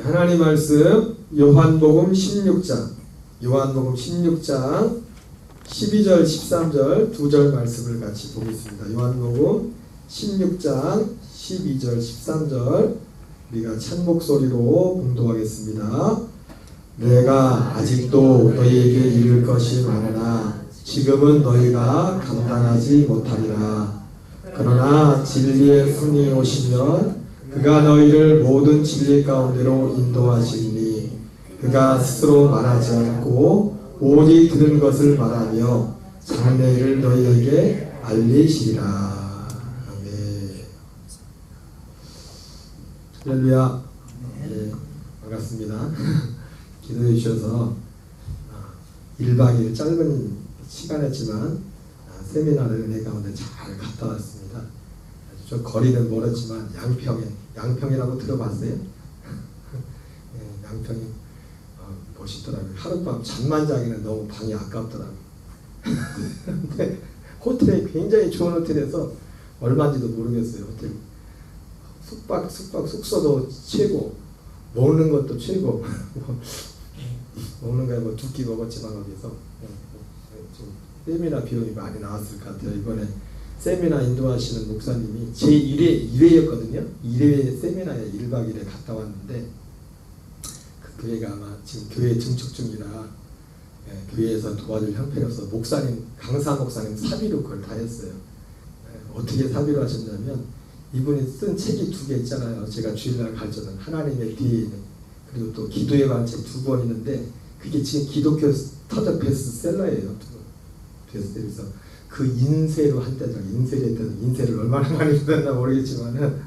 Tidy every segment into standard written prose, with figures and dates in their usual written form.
하나님 말씀 요한복음 16장 12절 13절 두 절 말씀을 같이 보겠습니다. 요한복음 16장 12절 13절 우리가 찬 목소리로 봉독하겠습니다. 내가 아직도 너희에게 이를 것이 많으나 지금은 너희가 감당하지 못하리라. 그러나 진리의 분이 오시면 그가 너희를 모든 진리 가운데로 인도하시니 그가 스스로 말하지 않고 오직 들은 것을 말하며 장래 일을 너희에게 알리시리라. 아멘. 할렐루야. 네, 반갑습니다. 기도해 주셔서 1박 2일 짧은 시간이었지만 세미나를 은혜 가운데 잘 갔다 왔습니다. 좀 거리는 멀었지만 양평이라고 들어봤어요? 네, 양평이 멋있더라고요. 하룻밤 잠만 자기는 너무 방이 아깝더라고요. 근데 호텔이 굉장히 좋은 호텔에서 얼마인지도 모르겠어요. 호텔 숙소도 최고, 먹는 것도 최고. 먹는 거에 뭐 2끼 먹었지만 거기서 좀 세미나 비용이 많이 나왔을 것 같아요. 이번에 세미나 인도하시는 목사님이 제 1회였거든요. 1회 세미나에 1박 2일에 갔다 왔는데 그 교회가 아마 지금 교회 증축 중이라 교회에서 도와줄 형편이 없어 강사 목사님 사비로 그걸 다 했어요. 어떻게 사비로 하셨냐면 이분이 쓴 책이 2개 있잖아요. 제가 주일날 가르쳐는 하나님의 뒤에 있는, 그리고 또 기도의 관책 2권 있는데 그게 지금 기독교 터져 베스트셀러예요. 그래서 그 인쇄로 한때죠. 인쇄를 얼마나 많이 받았나 모르겠지만은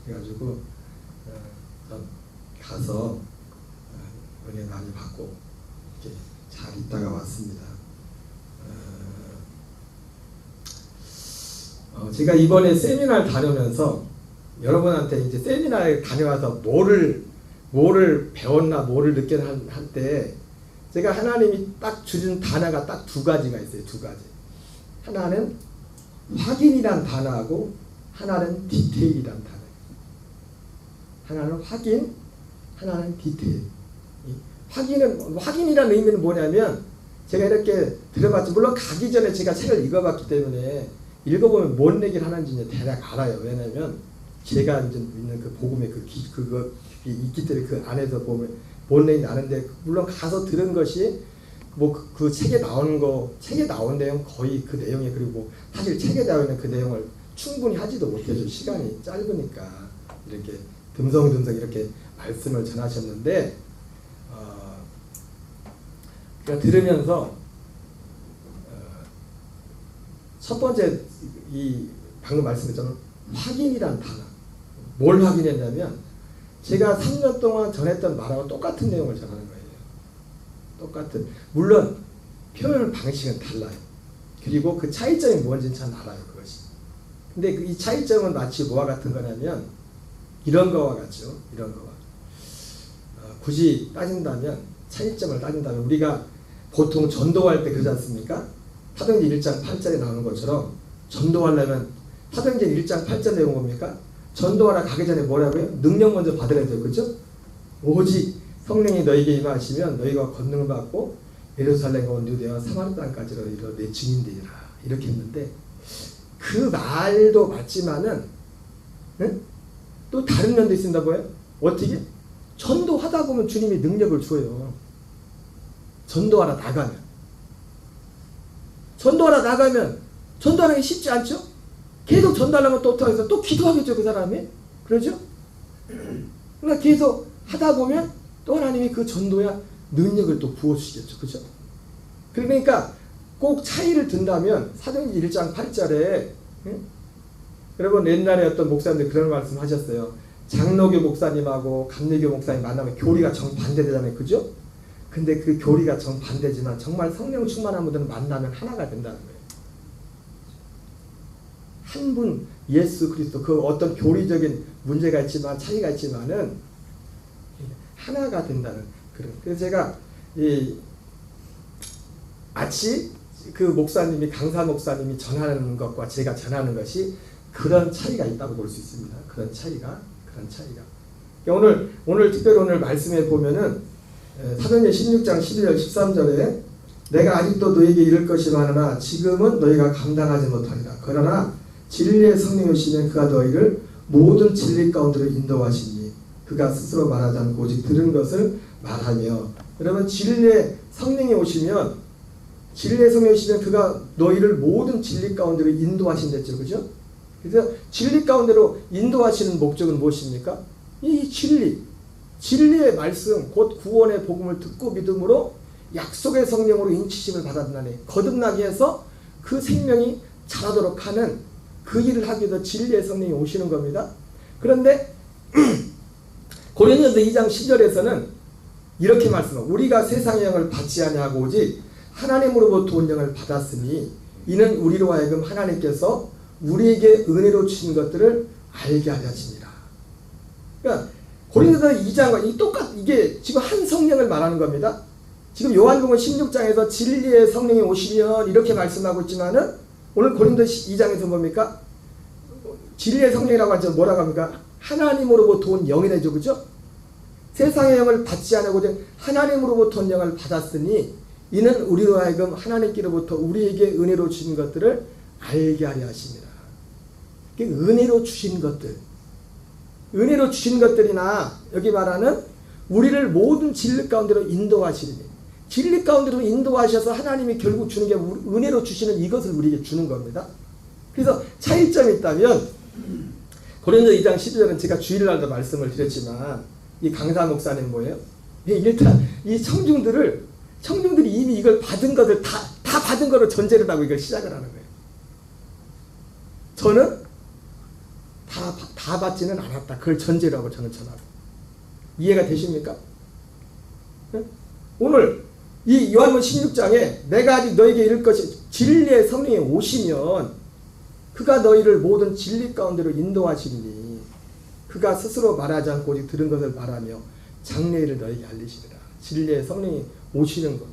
그래가지고 가서 은혜 많이 받고 이렇게 잘 있다가 왔습니다. 제가 이번에 세미나를 다녀면서 여러분한테 이제 세미나에 다녀와서 뭐를 배웠나 뭐를 느꼈나 할 때 제가 하나님이 딱 주신 단어가 딱 2가지가 있어요. 2가지. 하나는 확인이란 단어하고 하나는 디테일이란 단어. 하나는 확인, 하나는 디테일. 확인이라는 의미는 뭐냐면 제가 이렇게 들어봤지, 물론 가기 전에 제가 책을 읽어봤기 때문에 읽어보면 뭔 얘기를 하는지 대략 알아요. 왜냐면 제가 이제 있는 그 복음의 그거 있기 때문에 그 안에서 보면 뭔 얘기인지 아는데, 물론 가서 들은 것이 뭐 그 책에 나온 내용 거의 그 내용이, 그리고 사실 책에 나와 있는 그 내용을 충분히 하지도 못해서 시간이 짧으니까 이렇게 듬성듬성 이렇게 말씀을 전하셨는데, 그러니까 들으면서 첫 번째 이 방금 말씀했잖아요. 확인이란 단어. 뭘 확인했냐면 제가 3년 동안 전했던 말하고 똑같은 내용을 전하는 거예요. 똑같은. 물론 표현 방식은 달라요. 그리고 그 차이점이 뭔지는 잘 알아요. 그것이. 근데 이 차이점은 마치 뭐와 같은 거냐면 이런 거와 같죠. 이런 거와. 굳이 따진다면, 차이점을 따진다면 우리가 보통 전도할 때 그러지 않습니까? 사도행전 1장 8절에 나오는 것처럼 전도하려면 사도행전 1장 8절 내용 뭡니까? 전도하러 가기 전에 뭐라고요? 능력 먼저 받아야 돼요. 그렇죠? 오직 성령이 너에게 임하시면 너희가 권능을 받고 예루살렘과 유대와 사마리 땅까지로 이르러 내 증인되리라. 이렇게 했는데 그 말도 맞지만은 또 다른 면도 있습니다. 뭐예요? 어떻게? 전도하다 보면 주님이 능력을 줘요. 전도하러 나가면 전도하는 게 쉽지 않죠? 계속 전달하면 또 어떡하겠어? 또 기도하겠죠, 그 사람이? 그러죠? 그러니까 계속 하다 보면 또 하나님이 그 전도야 능력을 또 부어주시겠죠. 그죠? 그러니까 꼭 차이를 든다면 사도행전 1장 8절에 여러분 옛날에 어떤 목사님들 그런 말씀 하셨어요. 장로교 목사님하고 감리교 목사님 만나면 교리가 정반대되잖아요. 그죠? 근데 그 교리가 정반대지만 정말 성령 충만한 분들은 만나면 하나가 된다는 거예요. 한 분 예수 그리스도, 그 어떤 교리적인 문제가 있지만 차이가 있지만은 하나가 된다는 그런. 그래서 제가 마치 그 목사님이, 강사 목사님이 전하는 것과 제가 전하는 것이 그런 차이가 있다고 볼 수 있습니다. 그런 차이가. 오늘 특별히 오늘 말씀에 보면은 사도행전 16장 12절 13절에 내가 아직도 너에게 이를 것이 많으나 지금은 너희가 감당하지 못하리라. 그러나 진리의 성령이 오시면 그가 너희를 모든 진리 가운데로 인도하시니 그가 스스로 말하지 않고 오직 들은 것을 말하며. 여러분 진리의 성령이 오시면 그가 너희를 모든 진리 가운데로 인도하신댔죠. 그죠? 그래서 진리 가운데로 인도하시는 목적은 무엇입니까? 이 진리의 말씀 곧 구원의 복음을 듣고 믿음으로 약속의 성령으로 인치심을 받았나니 거듭나게 해서 그 생명이 자라도록 하는 그 일을 하기 위해서 진리의 성령이 오시는 겁니다. 그런데 고린도서 2장 10절에서는 이렇게 말씀합니다. 우리가 세상의 영을 받지 아니하고 오직 하나님으로부터 온 영을 받았으니 이는 우리로 하여금 하나님께서 우리에게 은혜로 주신 것들을 알게 하려 하십니다. 그러니까 고린도서 2장과 이게 지금 한 성령을 말하는 겁니다. 지금 요한복음 16장에서 진리의 성령이 오시면 이렇게 말씀하고 있지만은 오늘 고린도서 2장에서 뭡니까? 진리의 성령이라고 하죠. 뭐라고 합니까? 하나님으로부터 온 영이래죠. 그죠? 세상의 영을 받지 않고 하나님으로부터 온 영을 받았으니 이는 우리로 하여금 하나님께로부터 우리에게 은혜로 주신 것들을 알게 하려 하십니다. 은혜로 주신 것들. 은혜로 주신 것들이나 여기 말하는 우리를 모든 진리 가운데로 인도하시리니 진리 가운데로 인도하셔서 하나님이 결국 주는 게 은혜로 주시는 이것을 우리에게 주는 겁니다. 그래서 차이점이 있다면 고린도 2장 12절은 제가 주일날도 말씀을 드렸지만 이 강사 목사님 뭐예요? 일단 이 청중들이 이미 이걸 받은 것을 다 받은 거로 전제를 하고 이걸 시작을 하는 거예요. 저는 다 받지는 않았다. 그걸 전제로 하고 저는 전하고. 이해가 되십니까? 네? 오늘 이 요한복음 16장에 내가 아직 너에게 이를 것이 진리의 성령이 오시면 그가 너희를 모든 진리 가운데로 인도하시리니 그가 스스로 말하지 않고 오직 들은 것을 말하며 장래일을 너에게 알리시리라. 진리의 성령이 오시는 것.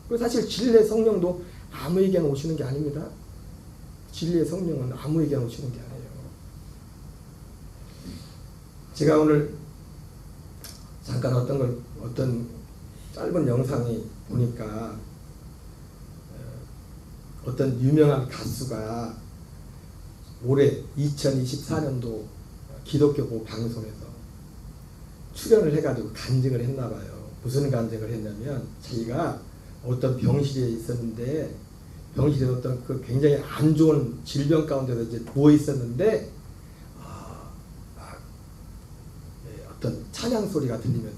그리고 사실 진리의 성령도 아무에게나 오시는 게 아닙니다. 진리의 성령은 아무에게나 오시는 게 아니에요. 제가 오늘 잠깐 어떤 짧은 영상이 보니까 어떤 유명한 가수가 올해 2024년도 기독교 방송에서 출연을 해가지고 간증을 했나봐요. 무슨 간증을 했냐면 자기가 어떤 병실에 있었는데 병실에 어떤 그 굉장히 안 좋은 질병 가운데서 이제 누워 있었는데 어떤 찬양 소리가 들리면서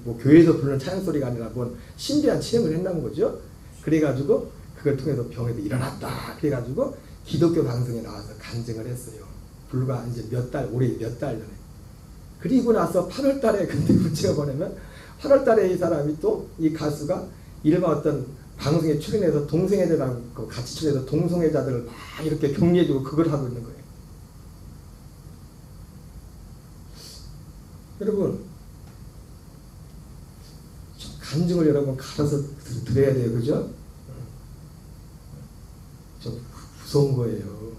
뭐 교회에서 부르는 찬양 소리가 아니라 뭔 신비한 체험을 했나는 거죠. 그래가지고 그걸 통해서 병에서 일어났다. 그래가지고 기독교 방송에 나와서 간증을 했어요. 불과 이제 올해 몇 달 전에. 그리고 나서 8월 달에 근데 문제가 뭐냐면 8월 달에 이 사람이 또 이 가수가 일반 어떤 방송에 출연해서 동성애자들하고 같이 출연해서 동성애자들을 막 이렇게 격려해주고 그걸 하고 있는 거예요. 여러분 간증을 여러분 갈아서 들어야 돼요. 그죠? 좀 무서운 거예요.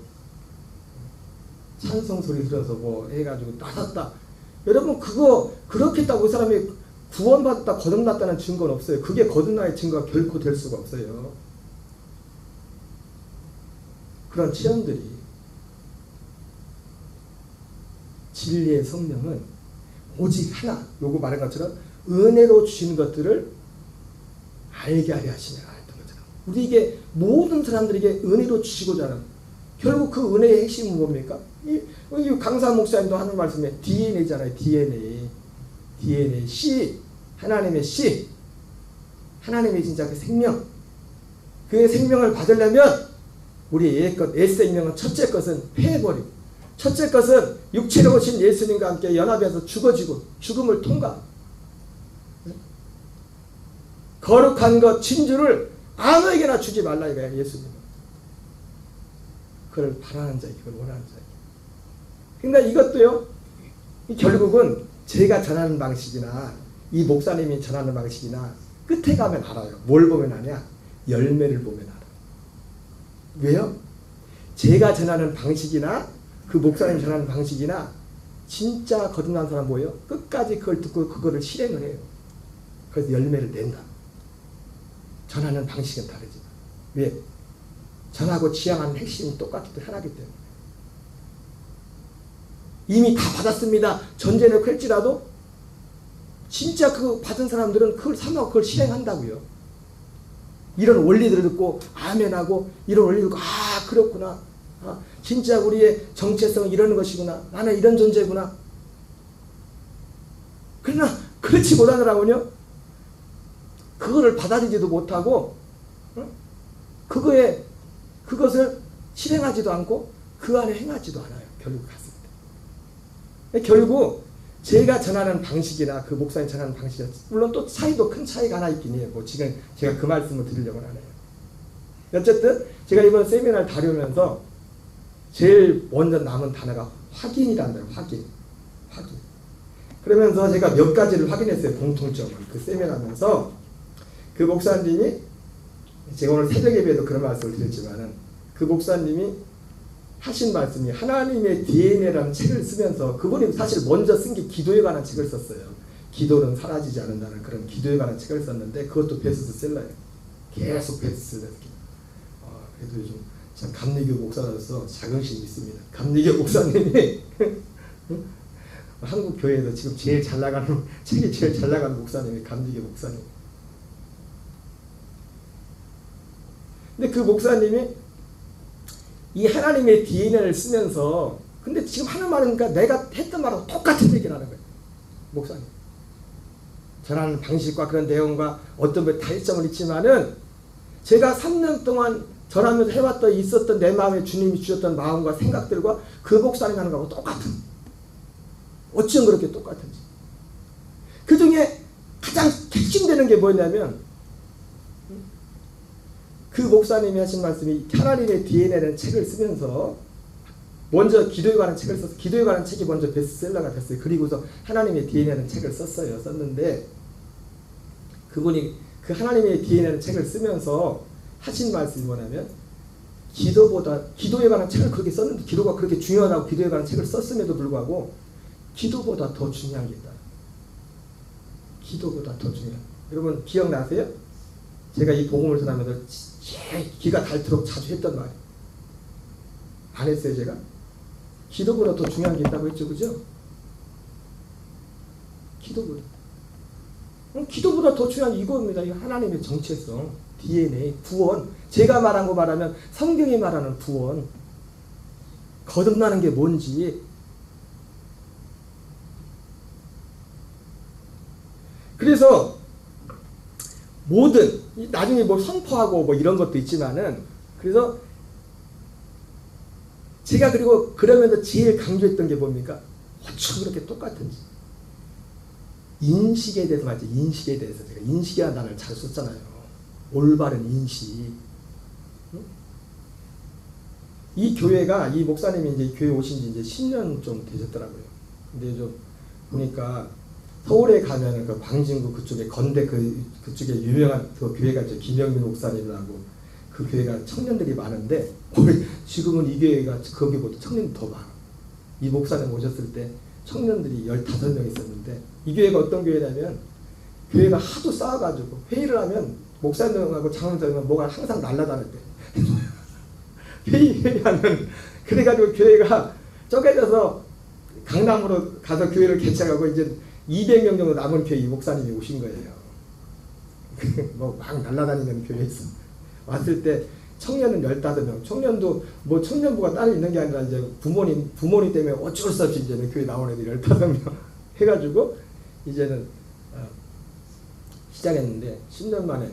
찬송 소리 들어서 뭐 해가지고 나섰다. 여러분 그거 그렇게 했다고 그 사람이 구원받았다 거듭났다는 증거는 없어요. 그게 거듭나의 증거가 결코 될 수가 없어요. 그런 체험들이 진리의 성령은 오직 하나 요거 말한 것처럼 은혜로 주시는 것들을 알게 하려 하시냐 했던 것처럼 우리에게 모든 사람들에게 은혜로 주시고자 하는 결국 그 은혜의 핵심은 뭡니까? 이 강사 목사님도 하는 말씀에 DNA잖아요. DNA 씨 하나님의 씨 하나님의 진짜 그 생명 그의 생명을 받으려면 우리 옛 생명은 첫째 것은 패해버리고 첫째 것은 육체로 오신 예수님과 함께 연합해서 죽어지고 죽음을 통과 거룩한 것 진주를 아무에게나 주지 말라 이거야. 예수님은 그걸 바라는 자에게 그걸 원하는 자에게. 그러니까 이것도요 결국은 제가 전하는 방식이나 이 목사님이 전하는 방식이나 끝에 가면 알아요. 뭘 보면 아냐? 열매를 보면 알아. 왜요? 제가 전하는 방식이나 그 목사님이 전하는 방식이나 진짜 거듭난 사람 뭐예요? 끝까지 그걸 듣고 그거를 실행을 해요. 그래서 열매를 낸다. 전하는 방식은 다르지만. 왜? 전하고 지향하는 핵심이 똑같기 때문에 하나기 때문에. 이미 다 받았습니다. 전제를 할지라도 진짜 그 받은 사람들은 그걸 삼하고 그걸 실행한다고요. 이런 원리들을 듣고 아멘하고 이런 원리를 듣고 아 그렇구나. 아, 진짜 우리의 정체성은 이러는 것이구나. 나는 이런 존재구나. 그러나 그렇지 못하더라고요. 그거를 받아들이지도 못하고 그것을 실행하지도 않고 그 안에 행하지도 않아요. 결국 갔을 때. 결국 제가 전하는 방식이나 그 목사님 전하는 방식이나 물론 또 차이도 큰 차이가 하나 있긴 해요. 뭐 지금 제가 그 말씀을 드리려고는 안 해요. 어쨌든 제가 이번 세미나를 다루면서 제일 먼저 남은 단어가 확인이라는 거예요. 확인. 그러면서 제가 몇 가지를 확인했어요. 공통점을. 그 세미나하면서 그 목사님이 제가 오늘 새벽 예배에도 그런 말씀을 드렸지만은 그 목사님이 하신 말씀이 하나님의 DNA라는 책을 쓰면서 그분이 사실 먼저 쓴 게 기도에 관한 책을 썼어요. 기도는 사라지지 않는다는 그런 기도에 관한 책을 썼는데 그것도 베스트셀러예요. 계속 베스트셀러. 그래도 요즘 참 감리교 목사로서 자긍심이 있습니다. 감리교 목사님이 한국 교회에서 지금 제일 잘 나가는 책이 제일 잘 나가는 목사님이 감리교 목사님. 근데 그 목사님이 이 하나님의 DNA를 쓰면서 근데 지금 하는 말은 그러니까 내가 했던 말하고 똑같은 얘기를 하는 거예요. 목사님. 전하는 방식과 그런 내용과 어떤 다일점을 있지만은 제가 3년 동안 전하면서 해왔던 있었던 내 마음에 주님이 주셨던 마음과 생각들과 그 목사님 하는 거하고 똑같은. 어쩜 그렇게 똑같은지. 그 중에 가장 핵심되는 게 뭐냐면 그 목사님이 하신 말씀이 하나님의 DNA라는 책을 쓰면서 먼저 기도에 관한 책을 썼어요. 기도에 관한 책이 먼저 베스트셀러가 됐어요. 그리고서 하나님의 DNA라는 책을 썼는데 그분이 그 하나님의 DNA라는 책을 쓰면서 하신 말씀이 뭐냐면 기도에 관한 책을 그렇게 썼는데 기도가 그렇게 중요하다고 기도에 관한 책을 썼음에도 불구하고 기도보다 더 중요한 게 있다. 기도보다 더 중요한. 여러분 기억나세요? 제가 이 복음을 전하면서 제일 기가 닳도록 자주 했던 말이 안 했어요 제가? 기도보다 더 중요한 게 있다고 했죠. 그죠? 기도보다 더 중요한 이겁니다. 이 하나님의 정체성, DNA, 구원. 제가 말한 거 말하면 성경이 말하는 구원. 거듭나는 게 뭔지. 그래서 모든 나중에 뭐 선포하고 뭐 이런 것도 있지만은 그래서 제가 그리고 그러면서 제일 강조했던 게 뭡니까? 어쩜 그렇게 똑같은지. 인식에 대해서 말이죠. 인식에 대해서 제가 인식이라는 단어를 잘 썼잖아요. 올바른 인식. 이 교회가 이 목사님이 이제 교회 오신 지 이제 10년 좀 되셨더라고요. 근데 좀 보니까 서울에 가면은 그 광진구 그쪽에 건대 그쪽에 유명한 그 교회가 이제 김영민 목사님이라고 그 교회가 청년들이 많은데 지금은 이 교회가 거기보다 청년이 더 많아. 이 목사님 오셨을 때 청년들이 15명 있었는데 이 교회가 어떤 교회냐면 교회가 하도 싸워가지고 회의를 하면 목사님하고 장로님하고 뭐가 항상 날아다닐 때 회의하면 그래가지고 교회가 쪼개져서 강남으로 가서 교회를 개척하고 이제 200명 정도 남은 교회 이 목사님이 오신 거예요. 뭐 막 날아다니는 교회에 있어. 왔을 때 청년은 15명. 청년도 뭐 청년부가 따로 있는 게 아니라 이제 부모님 때문에 어쩔 수 없이 이제는 교회 나온 애들이 15명 해가지고 이제는 시작했는데 10년 만에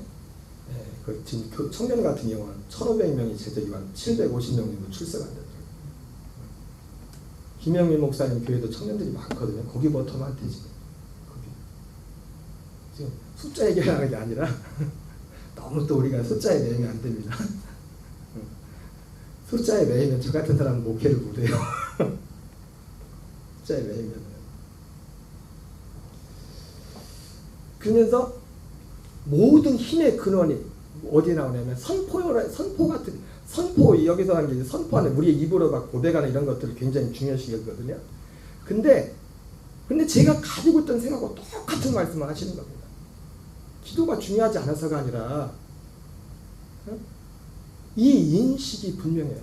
지금 청년 같은 경우는 1,500명이 제적이 완 750명 정도 출세가 안 되더라고요. 김영민 목사님 교회도 청년들이 많거든요. 거기보다 더 많대 지금. 지금 숫자 얘기하는 게 아니라 너무 또 우리가 숫자에 매이면 안 됩니다. 숫자에 매이면 저 같은 사람은 목회를 못해요. 숫자에 매이면. 그러면서 모든 힘의 근원이 어디에 나오냐면 선포 같은 선포 여기서 하는 게 선포하는 우리의 입으로 막 고백하는 이런 것들을 굉장히 중요시 여기거든요. 근데 제가 가지고 있던 생각과 똑같은 말씀을 하시는 겁니다. 기도가 중요하지 않아서가 아니라 이 인식이 분명해요.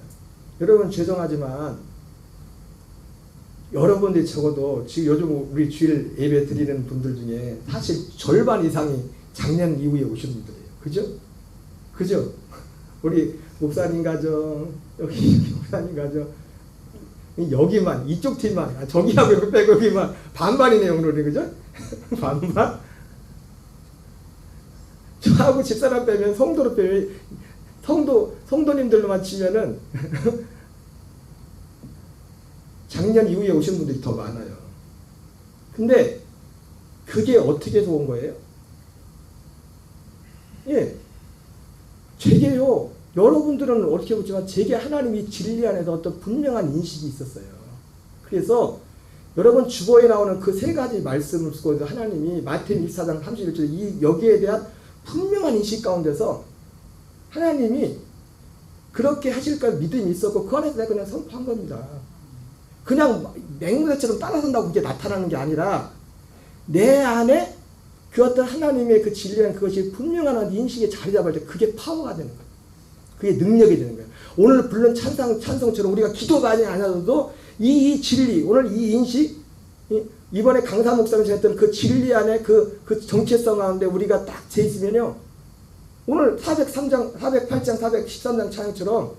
여러분 죄송하지만 여러분들이 적어도 지금 요즘 우리 주일 예배 드리는 분들 중에 사실 절반 이상이 작년 이후에 오신 분들이에요. 그죠? 우리 목사님 가정, 여기 목사님 가정, 여기만, 이쪽 팀만, 저기하고 여기 빼고 여기만 반반이네요, 오늘은. 그죠? 반반? 저하고 집사람 빼면, 성도로 빼면, 성도님들로만 치면은, 작년 이후에 오신 분들이 더 많아요. 근데, 그게 어떻게 해서 온 거예요? 예. 제게요, 여러분들은 어떻게 보지만 제게 하나님이 진리 안에서 어떤 분명한 인식이 있었어요. 그래서 여러분 주보에 나오는 그 세 가지 말씀을 쓰고 하나님이 마태복음 24장 31절에 여기에 대한 분명한 인식 가운데서 하나님이 그렇게 하실까 믿음이 있었고 그 안에서 내가 그냥 선포한 겁니다. 그냥 맹물처럼 따라선다고 그게 나타나는 게 아니라 내 안에 그 어떤 하나님의 그 진리란 그것이 분명한 인식에 자리 잡을 때 그게 파워가 되는 거예요. 그게 능력이 되는 거예요. 오늘 부른 찬송처럼 우리가 기도 많이 안 하셔도 이 진리, 오늘 이 인식, 이번에 강사 목사님 전했던 그 진리 안에 그 정체성 가운데 우리가 딱 재 있으면요. 오늘 408장, 413장 찬양처럼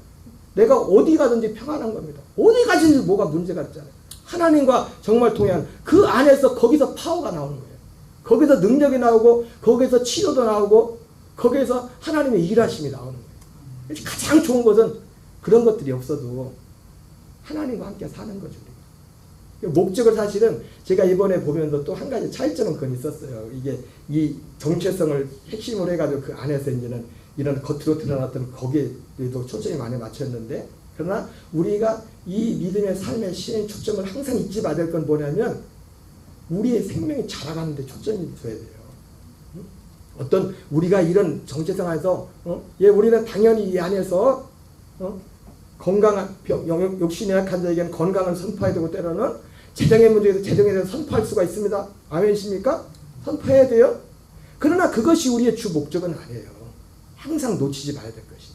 내가 어디 가든지 평안한 겁니다. 어디 가든지 뭐가 문제가 있잖아요. 하나님과 정말 통한 그 안에서 거기서 파워가 나오는 거예요. 거기서 능력이 나오고 거기서 치료도 나오고 거기에서 하나님의 일하심이 나오는 거예요. 가장 좋은 것은 그런 것들이 없어도 하나님과 함께 사는 거죠. 목적을 사실은 제가 이번에 보면서 또 한 가지 차이점은 그건 있었어요. 이게 이 정체성을 핵심으로 해가지고 그 안에서 이제는 이런 겉으로 드러났던 거기에도 초점이 많이 맞췄는데 그러나 우리가 이 믿음의 삶의 신의 초점을 항상 잊지 말을 건 뭐냐면 우리의 생명이 자라가는 데 초점이 둬야 돼요. 어떤 우리가 이런 정체성 안에서 우리는 당연히 이 안에서 건강한 욕심이 약한 자에게는 건강을 선포해야 되고 때로는 재정의 문제에서 재정에 대해서 선포할 수가 있습니다. 아멘이십니까? 선포해야 돼요. 그러나 그것이 우리의 주 목적은 아니에요. 항상 놓치지 말아야 될 것이.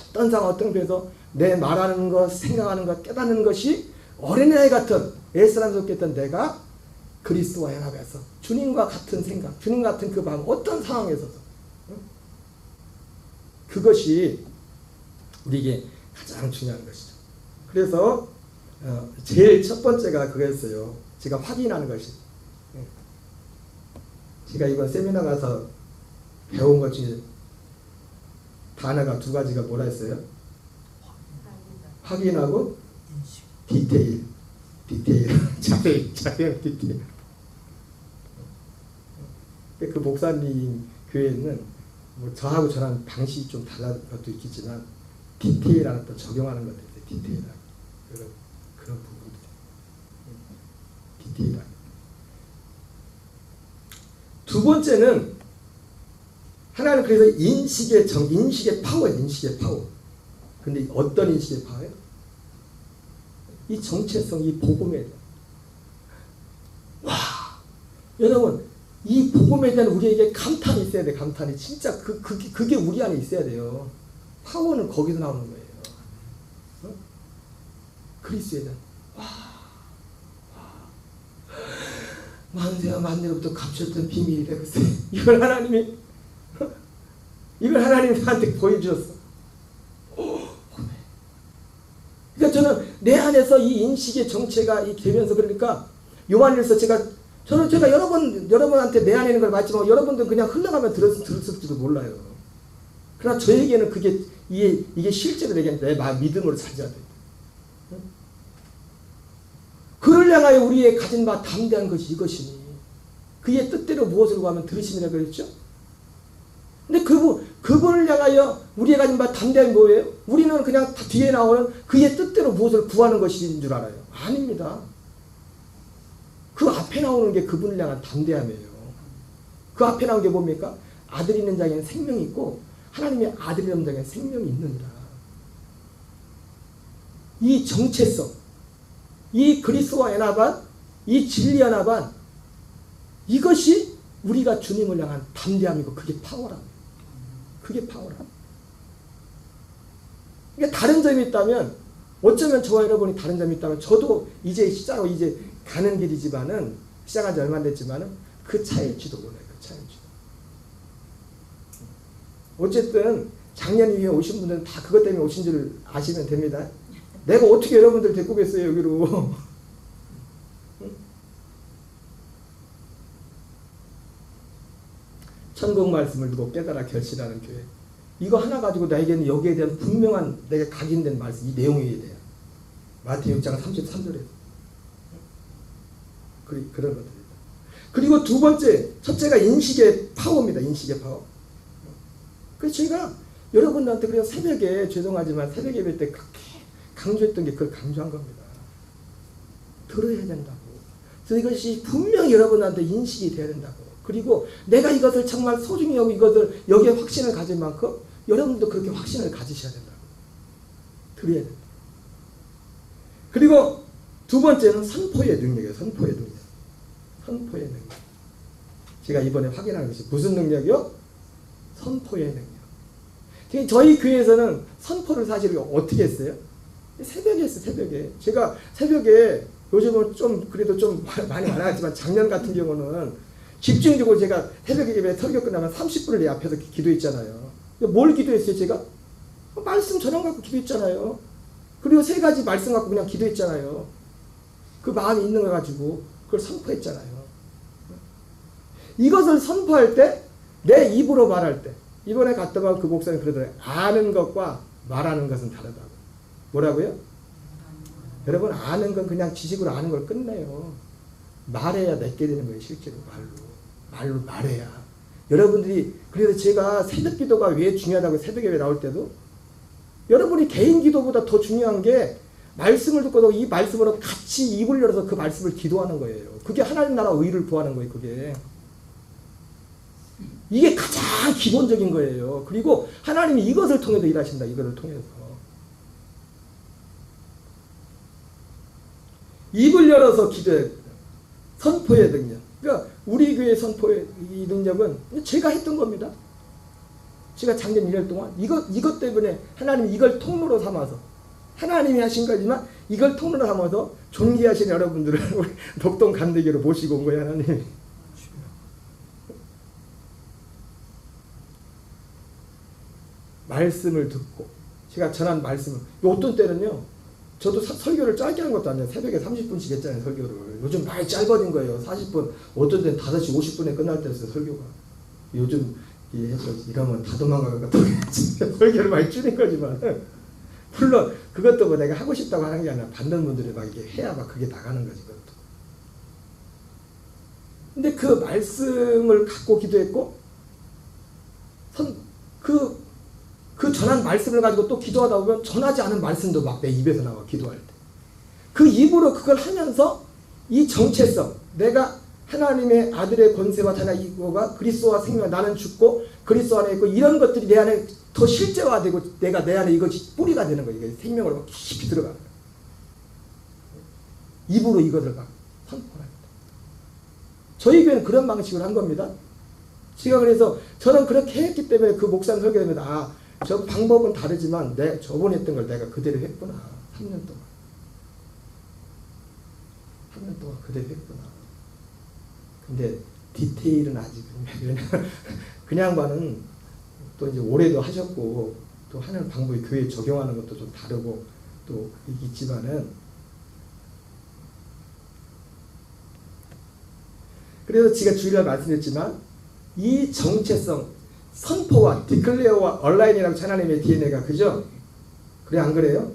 어떤 상황 어떤 데서 내 말하는 것, 생각하는 것, 깨닫는 것이 어린아이 같은 애쓰람 속했던 내가 그리스도와 연합해서 주님과 같은 생각, 주님 같은 그 마음, 어떤 상황에서도 그것이 우리에게 가장 중요한 것이죠. 그래서 제일 첫 번째가 그거였어요. 제가 확인하는 것이. 제가 이번 세미나 가서 배운 것 중에 단어가 두 가지가 뭐라 했어요? 확인하고 디테일. 자세히 디테일. 그 목사님 교회는 뭐 저하고 저랑 방식이 좀 달라진 것도 있겠지만 디테일하는 또 적용하는 것도 있어요. 디테일한 그런 부분들. 디테일한. 두 번째는 하나는 그래서 인식의 파워예요. 인식의 파워. 근데 어떤 인식의 파워예요? 이 정체성, 이 복음에 대한. 와, 여러분, 이 복음에 대한 우리에게 감탄이 있어야 돼. 감탄이 진짜 그게 우리 안에 있어야 돼요. 파워는 거기서 나오는 거예요. 그리스도에 대한 만세와 만대로부터 감췄던 비밀이래. 이걸 하나님이 나한테 보여주셨어. 그러니까 저는 내 안에서 이 인식의 정체가 되면서 그러니까 요한일서 제가 여러분한테 내 안에 있는 걸 맞지만 여러분들 그냥 흘러가면 들었을지도 몰라요. 그러나 저에게는 이게 실제로 내게 내 믿음으로 찾아야 돼. 그를 향하여 우리의 가진 바 담대한 것이 이것이니 그의 뜻대로 무엇을 구하면 들으심이라 그랬죠. 근데 그분을 향하여 우리의 가진 바 담대함이 뭐예요? 우리는 그냥 뒤에 나오는 그의 뜻대로 무엇을 구하는 것인 줄 알아요. 아닙니다. 그 앞에 나오는 게 그분을 향한 담대함이에요. 그 앞에 나온 게 뭡니까? 아들 있는 자에게는 생명이 있고 하나님의 아들 있는 자에게는 생명이 있느니라. 이 정체성, 이 그리스도와 연합한 이 진리 연합한 이것이 우리가 주님을 향한 담대함이고 그게 파워랍니다. 그게 파워랍니다. 그러니까 다른 점이 있다면 어쩌면 저와 여러분이 다른 점이 있다면 저도 이제 시작하고 이제 가는 길이지만은 시작한 지 얼마 안 됐지만은 그 차일지도 몰라요. 그 차일지도. 어쨌든 작년 이후에 오신 분들은 다 그것 때문에 오신 줄 아시면 됩니다. 내가 어떻게 여러분들 데리고 오겠어요 여기로. 천국 말씀을 두고 깨달아 결실하는 교회. 이거 하나 가지고 나에게는 여기에 대한 분명한 내가 각인된 말씀, 이 내용이 돼요. 마태복음 6장 33절에 그런 것들입니다. 그리고 두 번째, 첫째가 인식의 파워입니다. 인식의 파워. 그래서 제가 여러분들한테 그래서 새벽에 죄송하지만 새벽 예배 때 그렇게 강조했던 게 그걸 강조한 겁니다. 들어야 된다고. 그래서 이것이 분명히 여러분한테 인식이 돼야 된다고. 그리고 내가 이것을 정말 소중히 여기고 이것을 여기에 확신을 가질 만큼 여러분도 그렇게 확신을 가지셔야 된다고. 들어야 된다. 그리고 두 번째는 선포의 능력이에요. 선포의 능력. 선포의 능력. 제가 이번에 확인한 것이 무슨 능력이요? 선포의 능력. 저희 교회에서는 선포를 사실 어떻게 했어요? 새벽에 했어요. 새벽에. 제가 새벽에 요즘은 좀 그래도 좀 많이 많아졌지만 작년 같은 경우는 집중적으로 제가 새벽 예배 설교 끝나면 30분을 내 앞에서 기도했잖아요. 뭘 기도했어요 제가? 말씀 전환 갖고 기도했잖아요. 그리고 세 가지 말씀 갖고 그냥 기도했잖아요. 그 마음이 있는 거 가지고 그걸 선포했잖아요. 이것을 선포할 때, 내 입으로 말할 때, 이번에 갔다 온 그 목사님 그러더라고요. 아는 것과 말하는 것은 다르다고. 뭐라고요? 여러분 아는 건 그냥 지식으로 아는 걸 끝내요. 말해야 맺게 되는 거예요. 실제로 말로 말해야. 여러분들이 그래서 제가 새벽 기도가 왜 중요하다고 새벽에 왜 나올 때도 여러분이 개인 기도보다 더 중요한 게 말씀을 듣고도 이 말씀으로 같이 입을 열어서 그 말씀을 기도하는 거예요. 그게 하나님 나라 의를 구하는 거예요. 그게. 이게 가장 기본적인 거예요. 그리고 하나님이 이것을 통해서 일하신다. 이것을 통해서. 입을 열어서 기도해야 돼요. 선포의 능력. 그러니까 우리 교회 선포의 이 능력은 제가 했던 겁니다. 제가 작년 1년 동안 이것 때문에 하나님이 이걸 통로로 삼아서 하나님이 하신 거지만 이걸 통로로 삼아서 존귀하신 여러분들을 우리 독동 간대교로 모시고 온 거예요. 하나님이. 말씀을 듣고 제가 전한 말씀을 어떤 때는요. 저도 설교를 짧게 한 것도 아니에요. 새벽에 30분씩 했잖아요. 설교를. 요즘 많이 짧아진 거예요. 40분. 어떤 때는 5시 50분에 끝날 때였어요. 설교가. 요즘 이러면 다 도망가니까 설교를 많이 줄인 거지만 물론 그것도 뭐 내가 하고 싶다고 하는 게 아니라 받는 분들이 막 이게 해야 막 그게 나가는 거지. 그것도. 근데 그 말씀을 갖고 기도했고 그 전한 말씀을 가지고 또 기도하다 보면 전하지 않은 말씀도 막 내 입에서 나와 기도할 때. 그 입으로 그걸 하면서 이 정체성, 내가 하나님의 아들의 권세와 자나 이거가 그리스도와 생명, 나는 죽고 그리스도 안에 있고 이런 것들이 내 안에 더 실제화되고 내가 내 안에 이것이 뿌리가 되는 거예요. 이게 생명으로 깊이 들어가는 거예요. 입으로 이것을 막 선포합니다. 저희 교회는 그런 방식으로 한 겁니다. 제가 그래서 저는 그렇게 했기 때문에 그 목사님 설교합니다. 저 방법은 다르지만 저번에 했던 걸 내가 그대로 했구나. 3년 동안. 3년 동안 그대로 했구나. 근데 디테일은 아직 그냥 봐는 또 이제 올해도 하셨고 또 하는 방법이 교회에 적용하는 것도 좀 다르고 또 있지만은 그래서 제가 주일날 말씀드렸지만 이 정체성 선포와 디클레어와 얼라인이라고 하나님의 DNA가 그죠? 그래 안 그래요?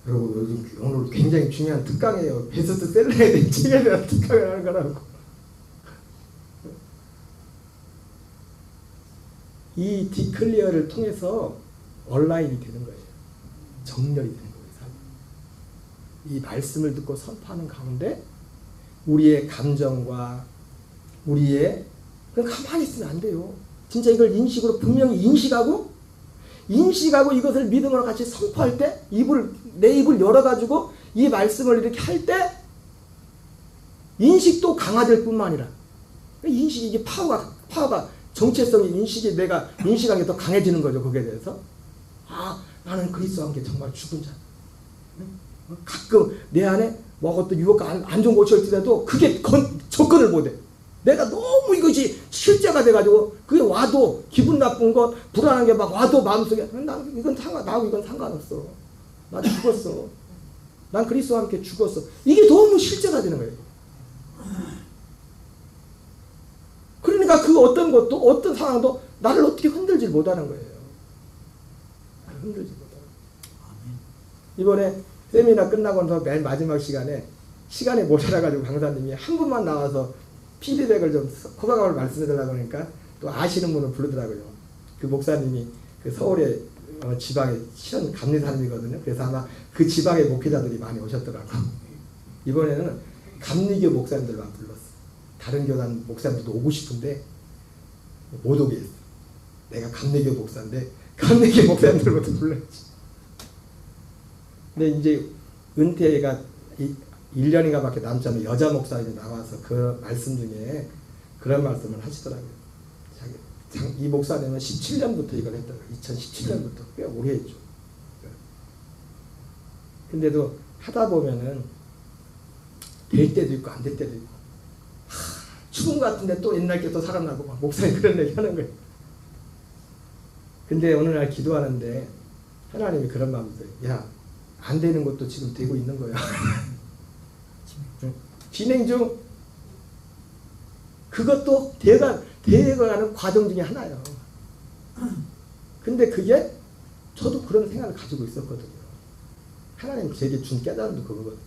여러분 오늘 굉장히 중요한 특강이에요. 베스트셀러에 대한 책에 대한 특강을 하는 거라고. 이 디클레어를 통해서 얼라인이 되는 거예요. 정렬이 되는 거예요. 이 말씀을 듣고 선포하는 가운데 우리의 감정과 우리의 그냥 가만히 있으면 안 돼요. 진짜 이걸 인식으로 분명히 인식하고 인식하고 이것을 믿음으로 같이 선포할 때 내 입을 열어가지고 이 말씀을 이렇게 할 때 인식도 강화될 뿐만 아니라 인식이 이게 파워가 정체성이 인식이 내가 인식하는 게 더 강해지는 거죠. 거기에 대해서 나는 그리스도와 함께 정말 죽은 자. 가끔 내 안에 뭐 어떤 유혹과 안 좋은 것이 올지라도 그게 접근을 못해. 내가 너무 이것이 실제가 돼가지고 그게 와도 기분 나쁜 것 불안한 게 막 와도 마음속에 나하고 이건 상관없어. 나 죽었어. 난 그리스도와 함께 죽었어. 이게 너무 실제가 되는 거예요. 그러니까 그 어떤 것도 어떤 상황도 나를 어떻게 흔들지 못하는 거예요. 나를 흔들지 못하는 거예요. 이번에 세미나 끝나고 나서 맨 마지막 시간이 모자라가지고 강사님이 한 분만 나와서 피드백을 좀 허가감을 말씀해달라고 하니까 또 아시는 분을 부르더라고요. 그 목사님이 그 서울의 지방의 시원 감리사님이거든요. 그래서 아마 그 지방의 목회자들이 많이 오셨더라고요. 이번에는 감리교 목사님들만 불렀어. 다른 교단 목사님들도 오고 싶은데 못 오게 했어. 내가 감리교 목사인데 감리교 목사님들부터 불렀지. 근데 이제 은퇴가 1년인가 밖에 남지 않은 여자 목사님이 나와서 그 말씀 중에 그런 말씀을 하시더라고요. 이 목사님은 17년부터 이걸 했더라고요. 2017년부터 꽤 오래 했죠. 근데도 하다 보면은 될 때도 있고 안 될 때도 있고 죽은 것 같은데 또 옛날 게 또 살아나고 막 목사님 그런 얘기 하는 거예요. 근데 어느 날 기도하는데 하나님이 그런 마음이 들어요. 야, 안 되는 것도 지금 되고 있는 거야. 진행 중. 그것도 되어가는 과정 중에 하나예요. 근데 그게 저도 그런 생각을 가지고 있었거든요. 하나님 제게 준 깨달음도 그거거든요.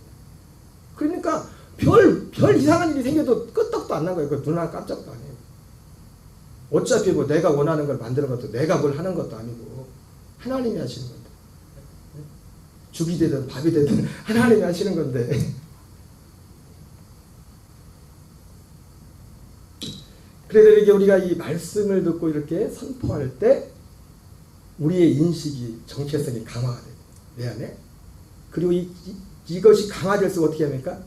그러니까 별 이상한 일이 생겨도 끄떡도 안 난 거예요. 그 누나 깜짝도 안 해요. 어차피 뭐 내가 원하는 걸 만드는 것도 내가 뭘 하는 것도 아니고 하나님이 하시는 건데. 죽이 되든 밥이 되든 하나님이 하시는 건데. 그래서 이렇게 우리가 이 말씀을 듣고 이렇게 선포할 때 우리의 인식이 정체성이 강화가 돼요. 내 안에. 그리고 이것이 강화될수록 어떻게 합니까?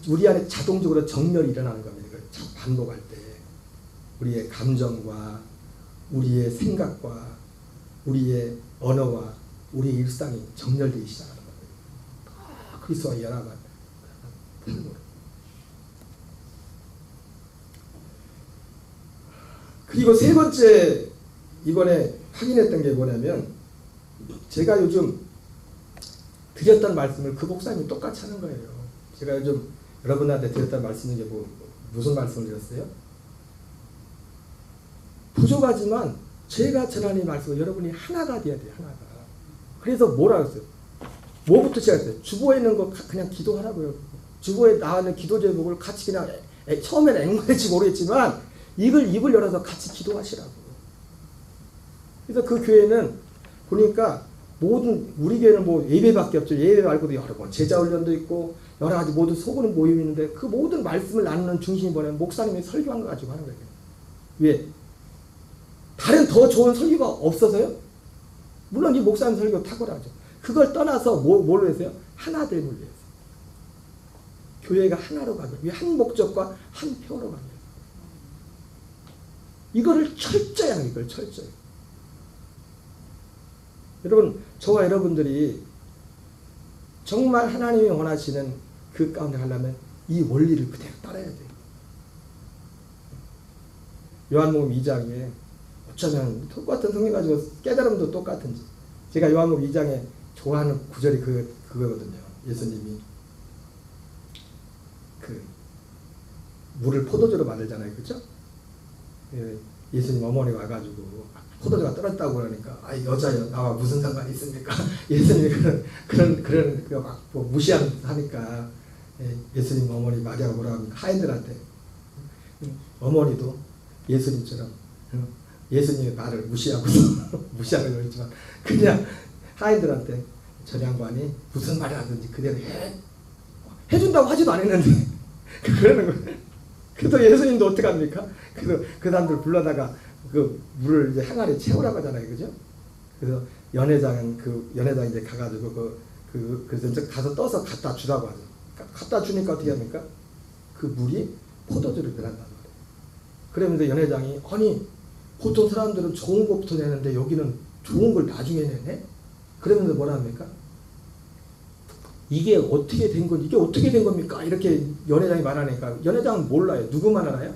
우리 안에 자동적으로 정렬이 일어나는 겁니다. 이걸 반복할 때 우리의 감정과 우리의 생각과 우리의 언어와 우리의 일상이 정렬되기 시작하는 거예요. 그리스도와 연합한 삶으로. 그리고 세 번째 이번에 확인했던 게 뭐냐면 제가 요즘 드렸던 말씀을 그 목사님이 똑같이 하는 거예요. 제가 요즘 여러분한테 드렸던 말씀이 게 무슨 말씀을 드렸어요? 부족하지만 제가 전하는 말씀은 여러분이 하나가 돼야 돼요. 하나가. 그래서 뭐라 했어요? 뭐부터 시작했어요? 주보에 있는 거 그냥 기도하라고요. 주보에 나오는 기도 제목을 같이 그냥 처음에는 앵무새인지 모르겠지만 입을 열어서 같이 기도하시라고. 그래서 그 교회는 보니까 우리 교회는 뭐 예배밖에 없죠. 예배 말고도 여러 번 제자 훈련도 있고 여러 가지 모두 속으로 모임이 있는데 그 모든 말씀을 나누는 중심이 뭐냐면 목사님이 설교한 거 가지고 하는 거예요. 왜? 다른 더 좋은 설교가 없어서요? 물론 이 목사님 설교 탁월하죠. 그걸 떠나서 뭘로 했어요? 하나 됨을 위해서. 교회가 하나로 가기 위해 한 목적과 한 표로 가기 위해서. 이거를 철저히 하는 걸 철저히. 여러분, 저와 여러분들이 정말 하나님이 원하시는 그 가운데 가려면 이 원리를 그대로 따라야 돼요. 요한복음 2장에 어쩌면 똑같은 성경 가지고 깨달음도 똑같은지. 제가 요한복음 2장에 좋아하는 구절이 그거거든요. 예수님이 그 물을 포도주로 만들잖아요. 그렇죠? 예수님 어머니가 와가지고 포도주가 떨어졌다고 그러니까 여자여 나와 무슨 상관이 있습니까? 예수님이 그런 막 무시하니까 예수님 어머니 마리아가 뭐라고 합니까? 하인들한테 어머니도 예수님처럼 예수님의 말을 무시하는 거지만 그냥 하인들한테 저 양반이 무슨 말을 하든지 그대로 해준다고 하지도 않았는데 그러는 거예요. 그래서 예수님도 어떡합니까? 그래서 그 사람들 불러다가 그 물을 이제 항아리에 채우라고 하잖아요. 그죠? 그래서 연회장 이제 가가지고 그래서 이제 가서 떠서 갖다 주라고 하죠. 갖다 주니까 어떻게 합니까? 그 물이 포도주를 내란단 말이에요. 그러면서 연회장이 아니 보통 사람들은 좋은 것부터 내는데 여기는 좋은 걸 나중에 내네? 그러면서 뭐라 합니까? 이게 어떻게 된 건지, 이게 어떻게 된 겁니까? 이렇게 연회장이 말하니까 연회장은 몰라요. 누구만 알아요?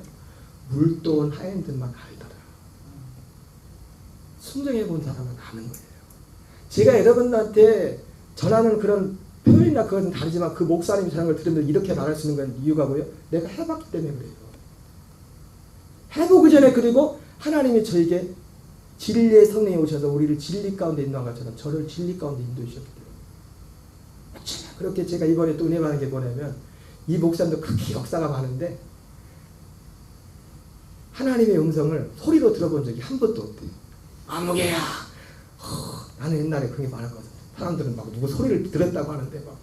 물돈 하인들만 알더라. 순정해 본 사람은 아는 거예요. 제가 여러분한테 전하는 그런 표현이나 그것은 다르지만 그 목사님이 전하는 걸 들으면 이렇게 말할 수 있는 건 이유가 뭐예요? 내가 해봤기 때문에 그래요. 해보기 전에 그리고 하나님이 저에게 진리의 성령이 오셔서 우리를 진리 가운데 인도한 것처럼 저를 진리 가운데 인도하셨기 때문에 그렇게 제가 이번에 또 은혜 받은 게 뭐냐면 이 목사님도 그렇게 역사가 많은데 하나님의 음성을 소리로 들어본 적이 한 번도 없대요. 아무개야. 나는 옛날에 그런 게 많았거든. 사람들은 막 누구 소리를 들었다고 하는데 막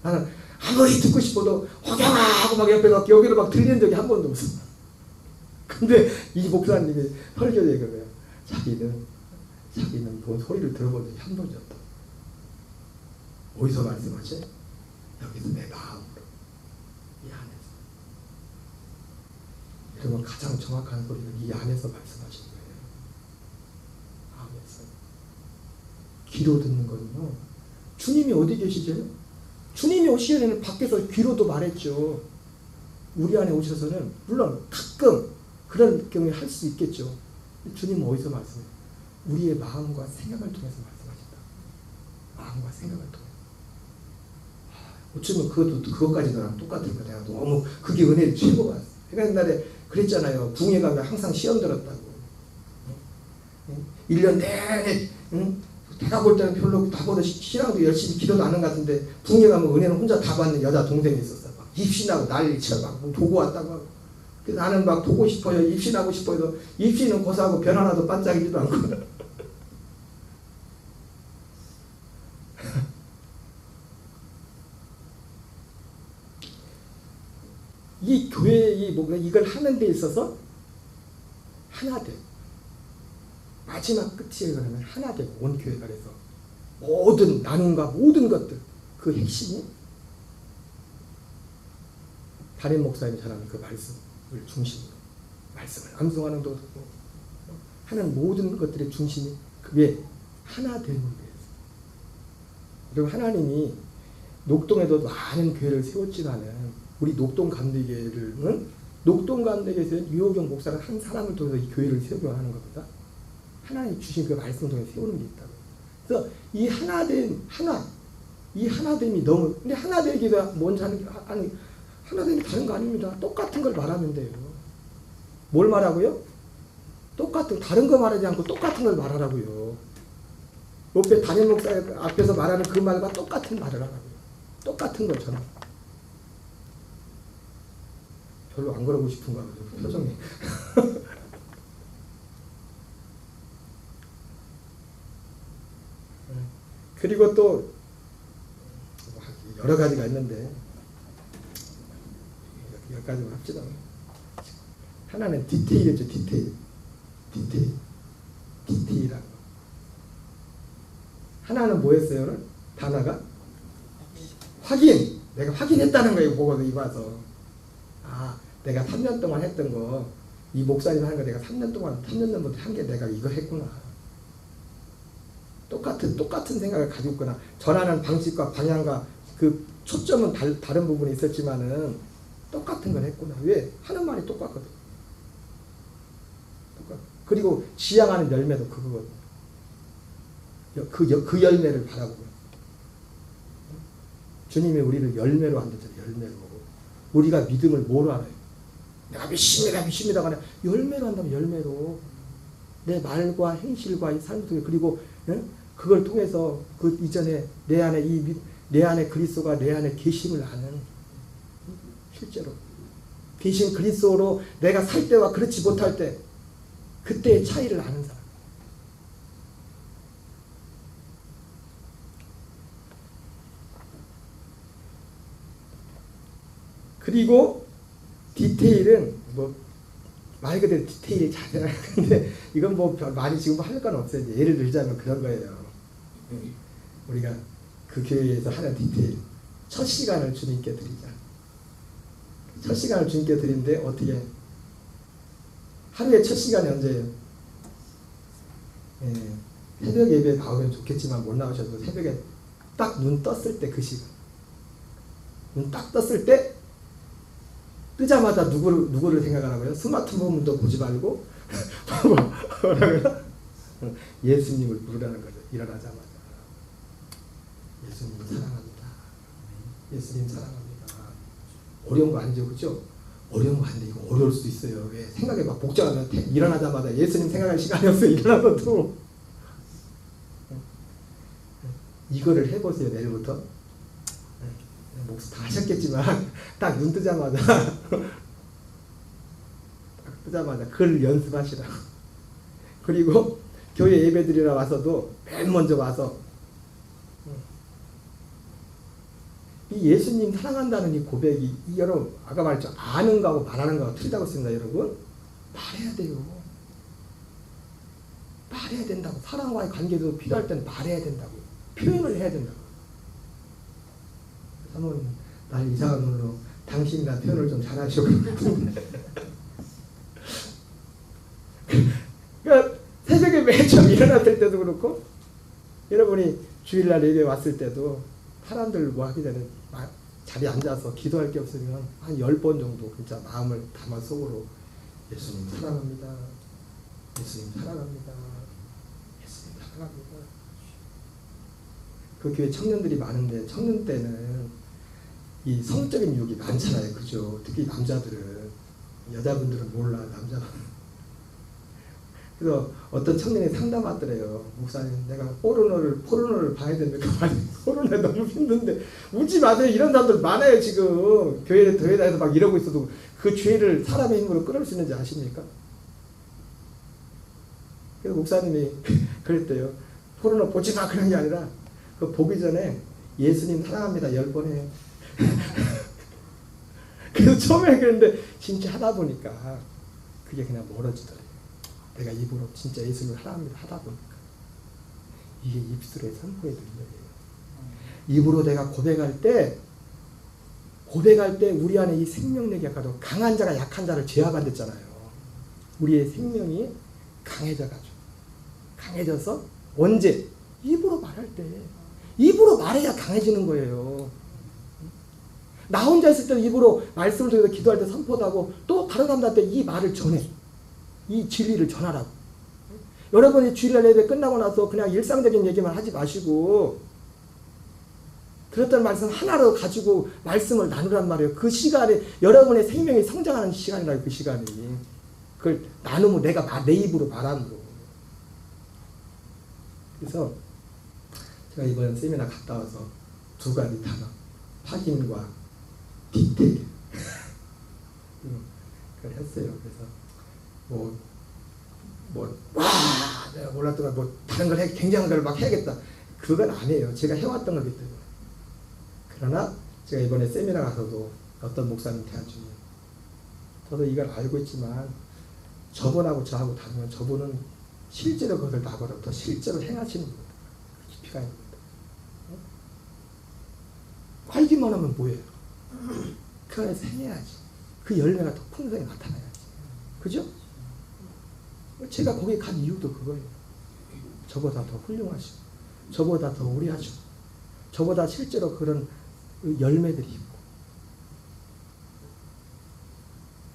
나는 아무리 듣고 싶어도 허경아 하고 막 옆에 막 여기로 막 들리는 적이 한 번도 없어. 근데 이 목사님이 설교에 그래요. 자기는 그 소리를 들어본 적이 한 번도 없다. 어디서 말씀하지? 여기서 내 마음으로 이 안에서. 여러분 가장 정확한 소리는 이 안에서 말씀하시는 거예요. 안에서. 귀로 듣는 거는요. 주님이 어디 계시죠? 주님이 오시기 전에는 밖에서 귀로도 말했죠. 우리 안에 오셔서는 물론 가끔 그런 경우에 할 수 있겠죠. 주님은 어디서 말씀해요? 우리의 마음과 생각을 통해서 말씀하신다. 마음과 생각을 통해. 어쩌면 그것까지 나랑 똑같은 거. 내가 너무 그게 은혜의 최고가. 내가 옛날에 그랬잖아요. 붕에 가면 항상 시험 들었다고. 1년 내내 내가 볼 때는 별로 나보다 신앙도 열심히 기도도 안 하는 것 같은데 붕에 가면 은혜는 혼자 다 받는 여자 동생이 있었어. 막 입신하고 난리쳐 막 보고 왔다고 하고. 나는 막 보고 싶어요. 입신하고 싶어요. 입신은 고사하고 변 하나도 반짝이지도 않고. 이 교회 이걸 하는 데 있어서 하나 돼. 마지막 끝이에요. 그러면 하나 되고 온 교회가 그래서 모든 나눔과 모든 것들 그 핵심이 담임 목사님이 전하는 그 말씀을 중심으로 말씀을 암송하는 것도 하는 모든 것들의 중심이 그게 하나 되는 거예요. 그리고 하나님이 녹동에도 많은 교회를 세웠지만은 우리 녹동감리교회는 녹동감리교회에서 유호경 목사가 한 사람을 통해서 이 교회를 세우게 하는 것보다 하나님이 주신 그 말씀을 통해 세우는 게 있다고. 그래서 이 하나됨이 너무, 근데 하나되기가 뭔지 아니, 하나됨이 다른 거 아닙니다. 똑같은 걸 말하면 돼요. 뭘 말하고요? 다른 거 말하지 않고 똑같은 걸 말하라고요. 옆에 담임 목사 앞에서 말하는 그 말과 똑같은 말을 하라고요. 똑같은 것처럼. 별로 안 그러고 싶은가 보죠. 표정이. 그리고 또 여러 가지가 있는데 몇 가지만 합시다. 하나는 디테일이죠. 디테일이라고. 하나는 뭐였어요? 단어가 확인. 내가 확인했다는 거예요. 보고서 입어서. 내가 3년 동안 했던 거, 이 목사님 하는 거 내가 3년 전부터 한 게 내가 이거 했구나. 똑같은 생각을 가지고 있거나 전하는 방식과 방향과 그 초점은 다른 부분이 있었지만은 똑같은 걸 했구나. 왜? 하는 말이 똑같거든. 그리고 지향하는 열매도 그거거든. 그 열매를 바라보고. 주님이 우리를 열매로 만드셨잖아요. 열매로. 우리가 믿음을 뭐로 알아요? 내가 믿습니다. 아니라 열매로 한다면 열매로. 내 말과 행실과 이 삶 속에 그리고 그걸 통해서 그 이전에 내 안에 그리스도가 내 안에 계심을 아는 실제로 계신 그리스도로 내가 살 때와 그렇지 못할 때 그때의 차이를 아는 사람. 그리고 디테일은 말 그대로 디테일이 잦아요. 근데 이건 뭐 많이 지금 할 건 없어요. 예를 들자면 그런 거예요. 우리가 그 교회에서 하는 디테일. 첫 시간을 주님께 드리자. 첫 시간을 주님께 드리는데 어떻게? 하루의 첫 시간이 언제예요? 새벽 예배에 나오면 좋겠지만 못 나오셔도 새벽에 딱 눈 떴을 때 그 시간. 눈 딱 떴을 때 뜨자마자 누구를 생각하라고요? 스마트폰도 보지 말고 뭐라고요? 예수님을 부르라는 거죠. 일어나자마자. 예수님 사랑합니다. 예수님 사랑합니다. 어려운 거 아니죠, 그렇죠? 어려운 거 아닌데 이거 어려울 수도 있어요. 왜? 생각에 막 복잡하면 일어나자마자 예수님 생각할 시간이 없어요. 일어나서도 이거를 해보세요. 내일부터. 목수 다 하셨겠지만 딱 눈 뜨자마자 그걸 연습하시라. 그리고 교회 예배드리러 와서도 맨 먼저 와서 이 예수님 사랑한다는 이 고백이 여러분 아까 말했죠. 아는 거하고 말하는 거하고 틀리다고 했습니다. 여러분 말해야 돼요. 말해야 된다고. 사랑과의 관계도 필요할 때는 말해야 된다고. 표현을 해야 된다고. 사모님 날 이상한 놈으로 당신이나 표현을 좀 잘하시고 그러니까 새벽에 맨 처음 일어났을 때도 그렇고 여러분이 주일날 예배 왔을 때도 사람들 뭐 하기 전에 자리에 앉아서 기도할 게 없으면 한 10번 정도 진짜 마음을 담아 속으로 예수님 사랑합니다. 예수님 사랑합니다. 예수님 사랑합니다. 그 교회 청년들이 많은데 청년 때는 이 성적인 유혹이 많잖아요. 그죠? 특히 남자들은. 여자분들은 몰라. 남자는. 그래서 어떤 청년이 상담하더래요. 목사님 내가 포르노를 봐야 됩니까? 포르노 너무 힘든데 웃지 마세요. 이런 사람들 많아요. 지금 교회에서 막 이러고 있어도 그 죄를 사람의 힘으로 끌을 수 있는지 아십니까? 그래서 목사님이 그랬대요. 포르노 보지 마. 그런 게 아니라 그 보기 전에 예수님 사랑합니다 10번 해요. 그래서 처음에 그랬는데 진짜 하다 보니까 그게 그냥 멀어지더래요. 내가 입으로 진짜 예수님을 사랑합니다 하다 보니까 이게 입술에 선포해 드린 거예요. 입으로 내가 고백할 때 우리 안에 이 생명력이 아까도 강한 자가 약한 자를 제압한댔잖아요. 우리의 생명이 강해져서 언제? 입으로 말할 때. 입으로 말해야 강해지는 거예요. 나 혼자 있을 때는 입으로 말씀을 통해서 기도할 때 선포도 하고 또 다른 사람들한테 이 말을 전해. 이 진리를 전하라고. 여러분이 주일날 예배 끝나고 나서 그냥 일상적인 얘기만 하지 마시고 들었던 말씀 하나로 가지고 말씀을 나누란 말이에요. 그 시간에 여러분의 생명이 성장하는 시간이라고. 그 시간이. 그걸 나누면 내가 내 입으로 말하는 거고. 그래서 제가 이번 세미나 갔다 와서 두 가지 단어. 확인과 디테일. 그걸 했어요. 그래서 내가 몰랐던 걸 다른 걸 굉장한 걸 막 해야겠다. 그건 아니에요. 제가 해왔던 거기 때문에. 그러나 제가 이번에 세미나 가서도 어떤 목사님 대화중에 저도 이걸 알고 있지만 저분하고 저하고 다르면 저분은 실제로 그것을 나보다 더 실제로 행하시는 겁니다. 깊이가 있는 겁니다. 알기만 하면 뭐예요? 그 안에서 행해야지. 그 열매가 더 풍성히 나타나야지. 그죠? 제가 거기 간 이유도 그거예요. 저보다 더 훌륭하시고 저보다 더 우리하시고 저보다 실제로 그런 열매들이 있고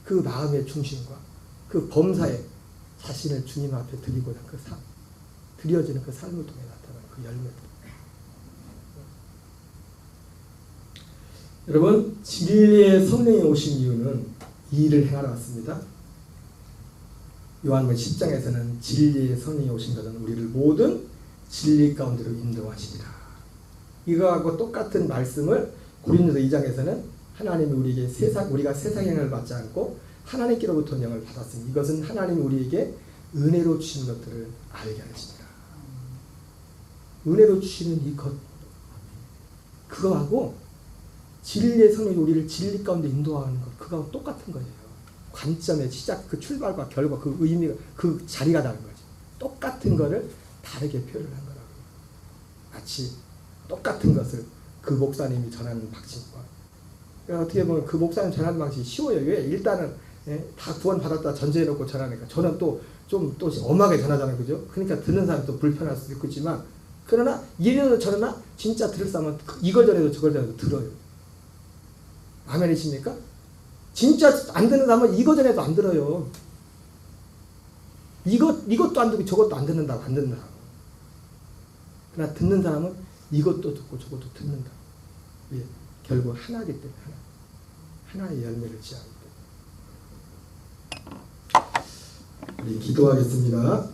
그 마음의 중심과 그 범사에 자신을 주님 앞에 드리고자 그 삶, 드려지는 그 삶을 통해 나타나는 그 열매들. 여러분, 진리의 성령이 오신 이유는 이 일을 행하러 왔습니다. 요한복음 10장에서는 진리의 성령이 오신 것은 우리를 모든 진리 가운데로 인도하시리라. 이거하고 똑같은 말씀을 고린도서 2장에서는 하나님이 우리에게 우리가 세상의 영을 받지 않고 하나님께로부터 영을 받았으니 이것은 하나님이 우리에게 은혜로 주신 것들을 알게 하십니다. 은혜로 주시는 이 것, 그거하고 진리의 성령이 우리를 진리 가운데 인도하는 것, 그거하고 똑같은 거예요. 관점의 시작, 그 출발과 결과, 그 의미가, 그 자리가 다른 거죠. 똑같은 거를 다르게 표현을 한 거라고. 마치 똑같은 것을 그 목사님이 전하는 방식과, 그러니까 어떻게 보면 그 목사님 전하는 방식이 쉬워요. 왜? 일단은 다 구원 받았다 전제해놓고 전하니까. 저는 또 엄하게 전하잖아요, 그죠? 그러니까 듣는 사람이 또 불편할 수도 있겠지만, 그러나 이래도 저러나 진짜 들을 사람은 이걸 전해도 저걸 전해도 들어요. 아멘이십니까? 진짜 안 듣는 사람은 이거 전해도 안 들어요. 이것도 안 듣고 저것도 안 듣는다고 안 듣는다. 그러나 듣는 사람은 이것도 듣고 저것도 듣는다. 예, 결국 하나이기 때문에 하나의 열매를 지하기 때문에. 우리 기도하겠습니다.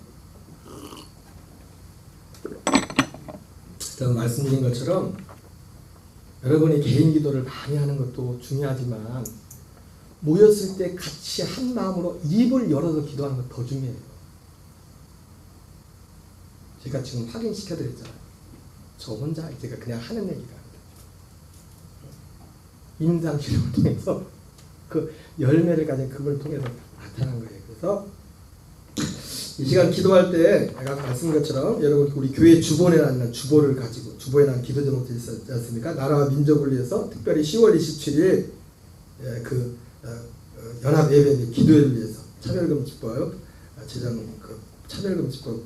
제가 말씀드린 것처럼 여러분이 개인 기도를 많이 하는 것도 중요하지만 모였을 때 같이 한 마음으로 입을 열어서 기도하는 것 더 중요해요. 제가 지금 확인시켜드렸잖아요. 저 혼자 제가 그냥 하는 얘기가 아니다. 임상실험을 통해서 그 열매를 가진 그걸 통해서 나타난 거예요. 그래서 이 시간 기도할 때 아까 말씀드린 것처럼 여러분 우리 교회 주보에라는 주보를 가지고 주보에라는 기도 제목이 있었지 않습니까? 나라와 민족을 위해서 특별히 10월 27일 그 연합 예배 및 기도회를 위해서 차별금지법 제정 차별금지법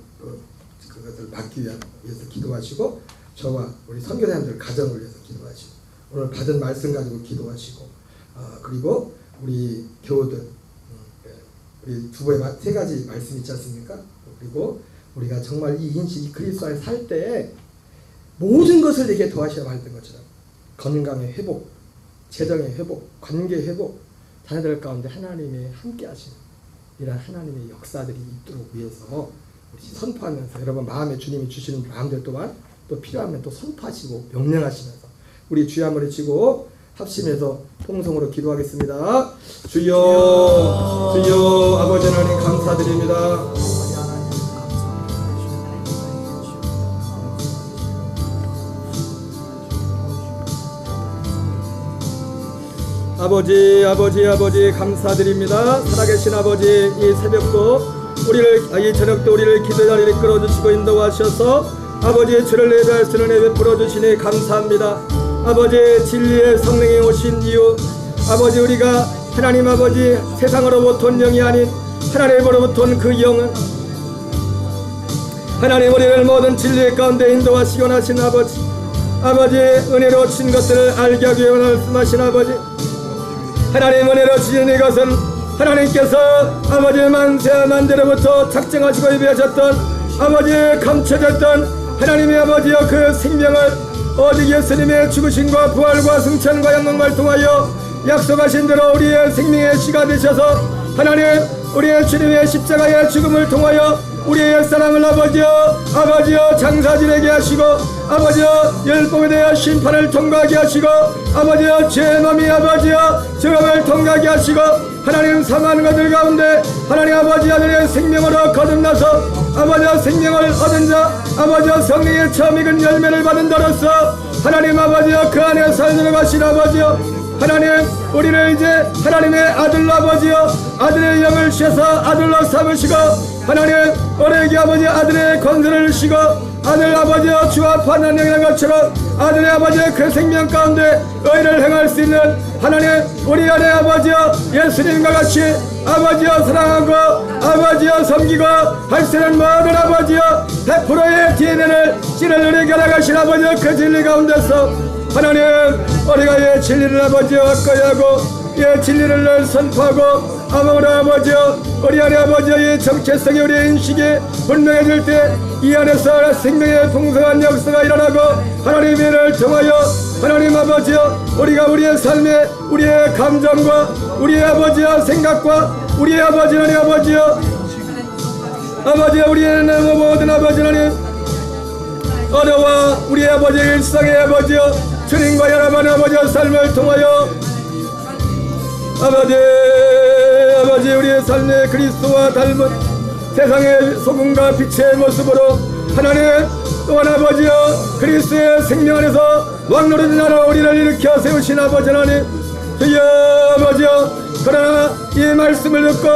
그것을 막기 위해서 기도하시고 저와 우리 선교사님들 가정을 위해서 기도하시고 오늘 받은 말씀 가지고 기도하시고 그리고 우리 교우들 우리 주보에 세 가지 말씀 있지 않습니까? 그리고 우리가 정말 이 인식, 이 그리스도 안에 살 때 모든 것을 내게 더하시라 말했던 것처럼 건강의 회복, 재정의 회복, 관계 회복, 자녀들 가운데 하나님의 함께 하시는 이런 하나님의 역사들이 있도록 위해서 우리 선포하면서 여러분 마음에 주님이 주시는 마음들 또한 또 필요하면 또 선포하시고 명령하시면서 우리 주여 한번 외치고 합심해서 통성으로 기도하겠습니다. 주여, 주여, 아버지 하나님 감사드립니다. 아버지 감사드립니다. 살아계신 아버지 이 새벽도 이 저녁도 우리를 기도 자리를 이끌어주시고 인도하셔서 아버지의 주를 예배할 수 있는 예배 풀어주시니 감사합니다. 아버지 진리의 성령이 오신 이유 아버지 우리가 하나님 아버지 세상으로부터 온 영이 아닌 하나님으로부터 온 그 영은 하나님 우리를 모든 진리 가운데 인도하시기 원하신 아버지 은혜로 친 것들을 알게 하기 위해 말씀하신 아버지 하나님 은혜로 주신 이것은 하나님께서 아버지 만세만대로부터 작정하시고 예비하셨던 아버지 감춰졌던 하나님의 아버지여 그 생명을 오직 예수님의 죽으심과 부활과 승천과 영광을 통하여 약속하신 대로 우리의 생명의 씨가 되셔서 하나님 우리의 주님의 십자가의 죽음을 통하여 우리의 사랑을 아버지여 장사지내게 하시고 아버지여 열봉에 대하여 심판을 통과하게 하시고 아버지여 죄놈이 아버지여 죄업을 통과하게 하시고 하나님 사망하는 것들 가운데 하나님 아버지 아들의 생명으로 거듭나서 아버지여 생명을 얻은 자 아버지여 성령의 처음 익은 열매를 받은 자로서 하나님 아버지여 그 안에 살도록 하신 아버지여 하나님 우리를 이제 하나님의 아들로 아버지여 아들의 영을 주셔서 아들로 삼으시고 하나님 우리에게 아버지 아들의 권세를 주시고 아들 아버지여 주와 판단 영이라는 것처럼 아들의 아버지의 그 생명 가운데 의를 행할 수 있는 하나님 우리 안에 아버지여 예수님과 같이 아버지여 사랑하고 아버지여 섬기고 할 수 있는 모든 아버지여 100%의 DNA를 찌를 누리게 나가신 아버지여 그 진리 가운데서 하나님 우리가 이 진리를 아버지여 가까이 하고 이 진리를 늘 선포하고 아무리 아버지여 우리 안에 아버지여 이 정체성이 우리의 인식이 분명해질 때 이 안에서 생명의 풍성한 역사가 일어나고 하나님의 일을 통하여 하나님 아버지여 우리가 우리의 삶에 우리의 감정과 우리의 아버지여 생각과 우리의 아버지 하나님 아버지여 우리의 모든 아버지 하나님 언어와 우리의 아버지 일상의 아버지여 주님과 여러분의 아버지의 삶을 통하여 아버지 우리의 삶의 그리스도와 닮은 세상의 소금과 빛의 모습으로 하나님 또한 아버지여 그리스도의 생명 안에서 왕노릇 나라 우리를 일으켜 세우신 아버지 하나님 주여 아버지여 그러나 이 말씀을 듣고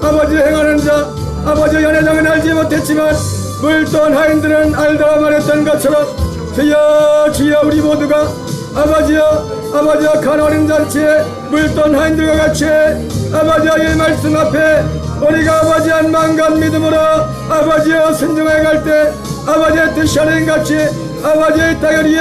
아버지 행하는 자, 아버지 연회장은 알지 못했지만 물돈 하인들은 알다가 말했던 것처럼 주여 주여 우리 모두가 아버지여 간호하는 잔치에 물돈 하인들과 같이 아버지여 이 말씀 앞에 우리가 아버지 한 마음과 믿음으로 아버지여 순종해 갈 때 아버지의 뜻이 하는 같이 아버지의 땅을 이해